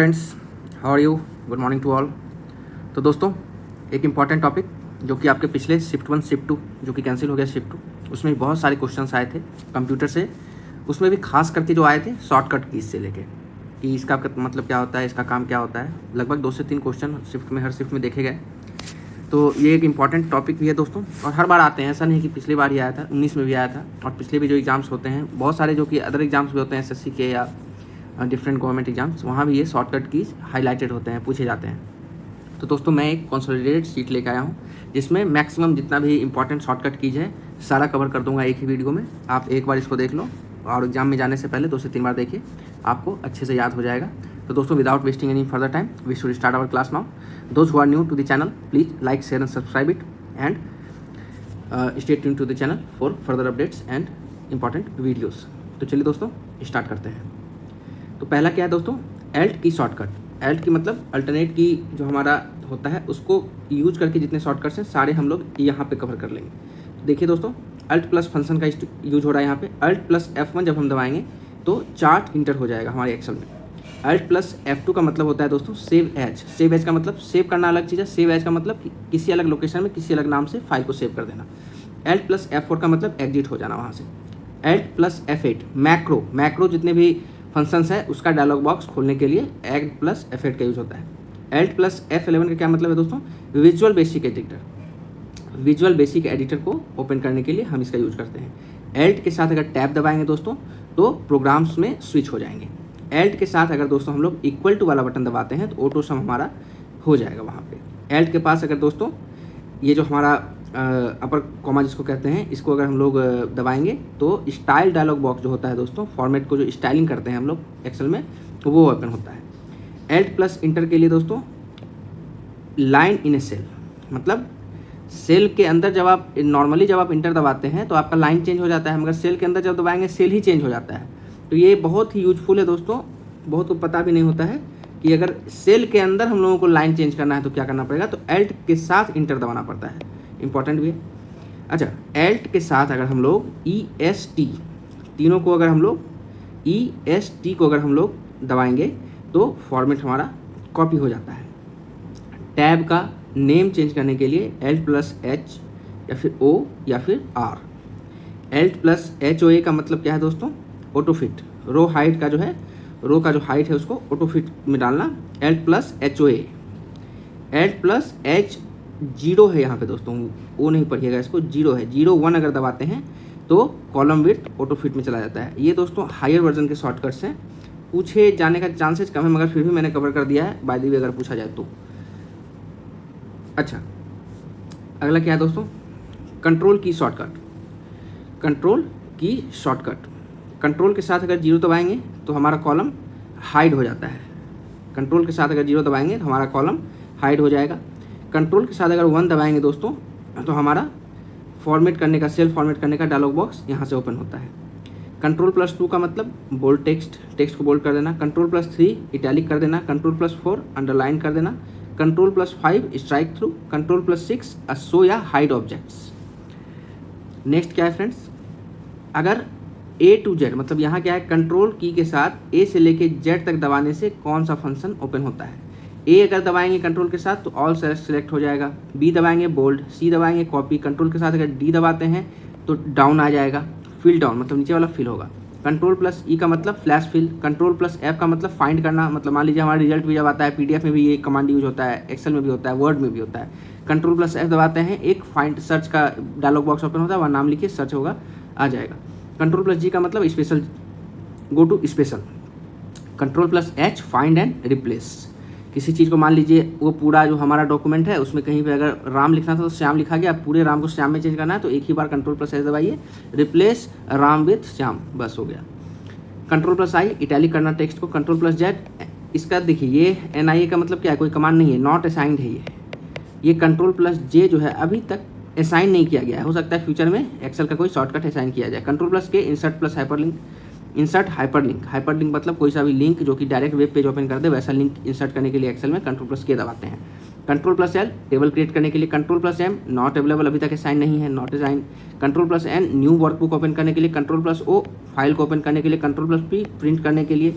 Friends, how are you? Good morning to all. तो दोस्तों, एक इम्पॉर्टेंट टॉपिक जो कि आपके पिछले शिफ्ट 1 शिफ्ट 2 जो कि कैंसिल हो गया शिफ्ट 2, उसमें बहुत सारे क्वेश्चंस आए थे कंप्यूटर से। उसमें भी खास करके जो आए थे शॉर्टकट कीज से लेके कि इसका मतलब क्या होता है, इसका काम क्या होता है। लगभग 2 से 3 क्वेश्चन शिफ्ट में, हर शिफ्ट में देखे गए। तो ये एक इम्पॉर्टेंट टॉपिक भी है दोस्तों, और हर बार आते हैं। ऐसा नहीं कि पिछली बार ही आया था, 19 में भी आया था। और पिछले भी जो एग्जाम्स होते हैं बहुत सारे, जो कि अदर एग्जाम्स भी होते हैं एसएससी के या डिफरेंट गवर्नमेंट एग्जाम्स, वहाँ भी ये शॉर्टकट कीज हाईलाइटेड होते हैं, पूछे जाते हैं। तो दोस्तों, मैं एक कंसोलिडेटेड शीट लेकर आया हूँ जिसमें मैक्सिमम जितना भी इंपॉर्टेंट शॉर्टकट कीज है सारा कवर कर दूंगा एक ही वीडियो में। आप एक बार इसको देख लो और एग्जाम में जाने से पहले 2 से 3 बार देखिए, आपको अच्छे से याद हो जाएगा। तो दोस्तों, without wasting any further time, we should start our class now. Those who are new to the channel, please like, share and subscribe it and stay tuned to the channel for further updates and important videos. तो चलिए दोस्तों, start करते हैं। तो पहला क्या है दोस्तों, एल्ट की शॉर्टकट। एल्ट की मतलब अल्टरनेट की जो हमारा होता है, उसको यूज करके जितने शॉर्टकट्स हैं सारे हम लोग यहाँ पे कवर कर लेंगे। तो देखिए दोस्तों, अल्ट प्लस फंक्शन का यूज हो रहा है यहाँ पे। अल्ट प्लस F1 जब हम दबाएंगे तो चार्ट इंटर हो जाएगा हमारे एक्सेल में। अल्ट प्लस F2 का मतलब होता है दोस्तों सेव एज। सेव एज का मतलब सेव करना अलग चीज़ है। सेव एज का मतलब किसी अलग लोकेशन में किसी अलग नाम से फाइल को सेव कर देना। एल्ट प्लस F4 का मतलब एग्जिट हो जाना वहाँ से। एल्ट प्लस F8 मैक्रो जितने भी फंक्शंस है उसका डायलॉग बॉक्स खोलने के लिए एल्ट प्लस F8 का यूज होता है। एल्ट प्लस F11 का क्या मतलब है दोस्तों, visual basic editor. Visual basic editor को ओपन करने के लिए हम इसका यूज करते हैं। एल्ट के साथ अगर टैब दबाएंगे दोस्तों तो प्रोग्राम्स में स्विच हो जाएंगे। एल्ट के साथ अगर दोस्तों हम लोग इक्वल टू वाला बटन दबाते हैं तो ऑटो सम हमारा हो जाएगा वहाँ पे। एल्ट के पास अगर दोस्तों ये जो हमारा अपर कॉमा जिसको कहते हैं, इसको अगर हम लोग दबाएंगे तो स्टाइल डायलॉग बॉक्स जो होता है दोस्तों, फॉर्मेट को जो स्टाइलिंग करते हैं हम लोग एक्सेल में, तो वो ओपन होता है। एल्ट प्लस इंटर के लिए दोस्तों लाइन इन ए सेल, मतलब सेल के अंदर जब आप नॉर्मली जब आप इंटर दबाते हैं तो आपका लाइन चेंज हो जाता है, मगर सेल के अंदर जब दबाएंगे सेल ही चेंज हो जाता है। तो ये बहुत ही यूजफुल है दोस्तों। बहुत को पता भी नहीं होता है कि अगर सेल के अंदर हम लोगों को लाइन चेंज करना है तो क्या करना पड़ेगा। तो एल्ट के साथ इंटर दबाना पड़ता है, इंपॉर्टेंट भी है। अच्छा, एल्ट के साथ अगर हम लोग EST, तीनों को अगर हम लोग EST को अगर हम लोग दबाएंगे तो फॉर्मेट हमारा कॉपी हो जाता है। टैब का नेम चेंज करने के लिए एल्ट प्लस H या फिर O या फिर R। एल्ट प्लस HOA का मतलब क्या है दोस्तों, ऑटो फिट। रो हाइट का जो है, रो का जो हाइट है उसको ऑटो फिट में डालना, Alt plus HOA। Alt plus H 0 है यहाँ पे दोस्तों, वो नहीं पढ़िएगा इसको, 0 है। 0 1 अगर दबाते हैं तो कॉलम विड्थ ऑटो फिट में चला जाता है। ये दोस्तों हायर वर्जन के शॉर्टकट्स हैं, पूछे जाने का चांसेस कम है, मगर फिर भी मैंने कवर कर दिया है बाय द वे अगर पूछा जाए तो। अच्छा, अगला क्या है दोस्तों, कंट्रोल की शॉर्टकट। कंट्रोल की शॉर्टकट, कंट्रोल के साथ अगर 0 दबाएंगे तो हमारा कॉलम हाइड हो जाता है। कंट्रोल के साथ अगर 0 दबाएंगे तो हमारा कॉलम हाइड हो जाएगा। कंट्रोल के साथ अगर 1 दबाएंगे दोस्तों तो हमारा फॉर्मेट करने का, सेल फॉर्मेट करने का डायलॉग बॉक्स यहाँ से ओपन होता है। कंट्रोल प्लस 2 का मतलब बोल्ड टेक्स्ट को बोल्ड कर देना। कंट्रोल प्लस 3 इटैलिक कर देना। कंट्रोल प्लस 4 अंडरलाइन कर देना। Control plus 5 strike through. Control plus 6 show या हाइड ऑब्जेक्ट्स। नेक्स्ट क्या है फ्रेंड्स, अगर A to Z, मतलब यहाँ क्या है, कंट्रोल की के साथ A से लेके Z तक दबाने से कौन सा फंक्शन ओपन होता है। A अगर दबाएंगे कंट्रोल के साथ तो ऑल सेलेक्ट हो जाएगा। B दबाएंगे बोल्ड। C दबाएंगे कॉपी। कंट्रोल के साथ अगर D दबाते हैं तो डाउन आ जाएगा, फिल डाउन, मतलब नीचे वाला फिल होगा। कंट्रोल प्लस E का मतलब flash fill. Control plus F का मतलब फाइंड करना, मतलब मान लीजिए हमारा रिजल्ट भी जब आता है PDF में भी ये कमांड यूज होता है, एक्सेल में भी होता है, वर्ड में भी होता है। कंट्रोल प्लस F दबाते हैं, एक फाइंड सर्च का डायलॉग बॉक्स ओपन होता है, वहाँ नाम लिखिए, सर्च होगा, आ जाएगा। कंट्रोल प्लस G का मतलब special, go to special. Control plus H find and replace. किसी चीज़ को मान लीजिए वो पूरा जो हमारा डॉक्यूमेंट है उसमें कहीं पे अगर राम लिखना था तो श्याम लिखा गया, पूरे राम को श्याम में चेंज करना है तो एक ही बार कंट्रोल प्लस H दबाइए, रिप्लेस राम विथ श्याम, बस हो गया। कंट्रोल प्लस I इटैलिक करना टेक्स्ट को। कंट्रोल प्लस Z, इसका देखिए ये NIA का मतलब क्या है, कोई कमांड नहीं है, नॉट असाइंड है ये कंट्रोल प्लस J जो है अभी तक असाइन नहीं किया गया है, हो सकता है फ्यूचर में एक्सेल का कोई शॉर्टकट असाइन किया जाए। Control plus K insert plus hyperlink. Insert hyperlink, hyperlink मतलब कोई सा भी लिंक जो कि डायरेक्ट वेब पेज ओपन कर दे, वैसा लिंक इंसर्ट करने के लिए एक्सेल में कंट्रोल प्लस K दबाते हैं। Control plus L table create करने के लिए। Control plus M not available, अभी तक असाइन नहीं है, not assign. Control plus N new workbook open करने के लिए। कंट्रोल प्लस O फाइल को ओपन करने के लिए। कंट्रोल प्लस P प्रिंट करने के लिए।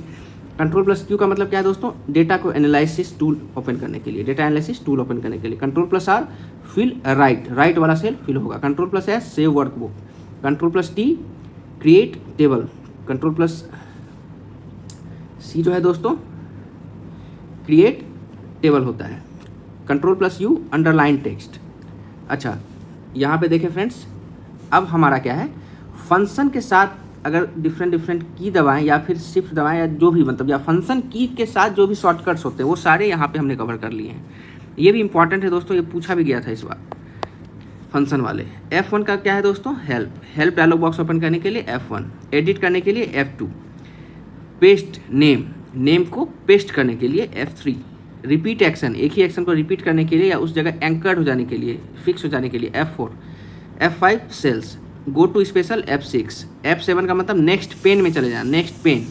कंट्रोल प्लस क्यू का मतलब क्या है दोस्तों, डेटा को एनालिसिस टूल ओपन करने के लिए, डेटा एनालिसिस टूल ओपन करने के लिए। Control plus R fill right, right वाला सेल फिल होगा। Control plus S save workbook. Control plus T create table. Control plus C जो है दोस्तों क्रिएट टेबल होता है। Control plus U underline text. अच्छा यहाँ पे देखें फ्रेंड्स, अब हमारा क्या है, फंक्शन के साथ अगर डिफरेंट की दबाएं या फिर शिफ्ट दबाएं या जो भी मतलब, या फंक्शन की के साथ जो भी शॉर्टकट्स होते हैं वो सारे यहाँ पे हमने कवर कर लिए हैं। ये भी इंपॉर्टेंट है दोस्तों, ये पूछा भी गया था इस बार फंक्शन वाले। F1 का क्या है दोस्तों, help, help dialog box open करने के लिए F1, एडिट करने के लिए F2, पेस्ट नेम, नेम को पेस्ट करने के लिए F3, रिपीट एक्शन, एक ही एक्शन को रिपीट करने के लिए या उस जगह एंकर्ड हो जाने के लिए, फिक्स हो जाने के लिए F4, F5 sales, go to special F6, F7 का मतलब नेक्स्ट पेन में चले जाना, next pen,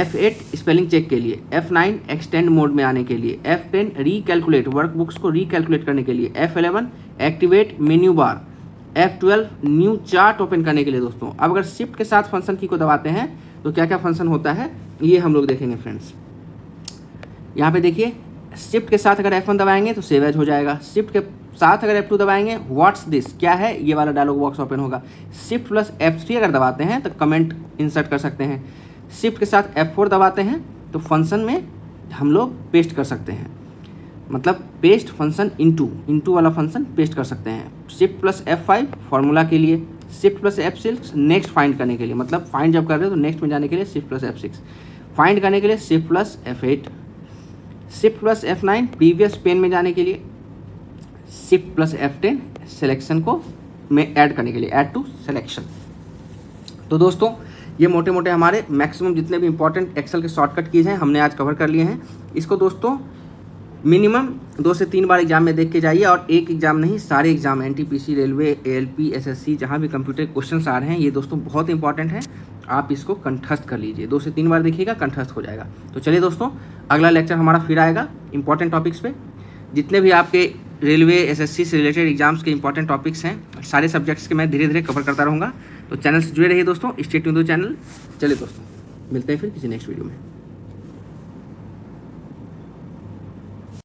F8 spelling check के लिए, F9 एक्सटेंड मोड में आने के लिए, F10 रीकैलकुलेट, वर्कबुक्स को रीकैलकुलेट करने के लिए, F11 activate menu bar, F12 new chart open करने के लिए। दोस्तों अब अगर शिफ्ट के साथ फंक्शन की को दबाते हैं तो क्या क्या फंक्शन होता है ये हम लोग देखेंगे फ्रेंड्स। यहाँ पे देखिए, शिफ्ट के साथ अगर F1 दबाएंगे तो सेव एज हो जाएगा। शिफ्ट के साथ अगर F2 दबाएंगे व्हाट्स दिस, क्या है, ये वाला डायलॉग बॉक्स ओपन होगा। शिफ्ट प्लस F3 अगर दबाते हैं तो कमेंट इंसर्ट कर सकते हैं। शिफ्ट के साथ F4 दबाते हैं तो फंक्शन में हम लोग पेस्ट कर सकते हैं, मतलब पेस्ट फंक्शन इनटू वाला फंक्शन पेस्ट कर सकते हैं। शिफ्ट प्लस F5 फार्मूला के लिए, shift plus F6 next find करने के लिए, मतलब फाइंड जब कर रहे हो तो नेक्स्ट में जाने के लिए शिफ्ट प्लस F6, फाइंड करने के लिए shift plus F8, shift plus F9 previous pane में जाने के लिए, शिफ्ट प्लस F10 सिलेक्शन को में ऐड करने के लिए, ऐड टू सिलेक्शन। तो दोस्तों ये मोटे मोटे हमारे मैक्सिमम जितने भी इंपॉर्टेंट एक्सेल के शॉर्टकट कीज हैं हमने आज कवर कर लिए हैं। इसको दोस्तों मिनिमम 2 से 3 बार एग्जाम में देख के जाइए, और एक एग्जाम नहीं, सारे exam NTPC, railway, ALP, SSC, जहाँ भी कंप्यूटर क्वेश्चन आ रहे हैं ये दोस्तों बहुत इंपॉर्टेंट है। आप इसको कंठस्थ कर लीजिए, 2 से 3 बार देखिएगा, कंठस्थ हो जाएगा। तो चलिए दोस्तों, अगला लेक्चर हमारा फिर आएगा इंपॉर्टेंट टॉपिक्स पे। जितने भी आपके रेलवे, SSC से रिलेटेड एग्जाम्स के इंपॉर्टेंट टॉपिक्स हैं, सारे सब्जेक्ट्स के मैं धीरे धीरे कवर करता रहूँगा। तो चैनल से जुड़े रहिए दोस्तों, स्टे ट्यून्ड टू चैनल। चलिए दोस्तों, मिलते हैं फिर किसी नेक्स्ट वीडियो में।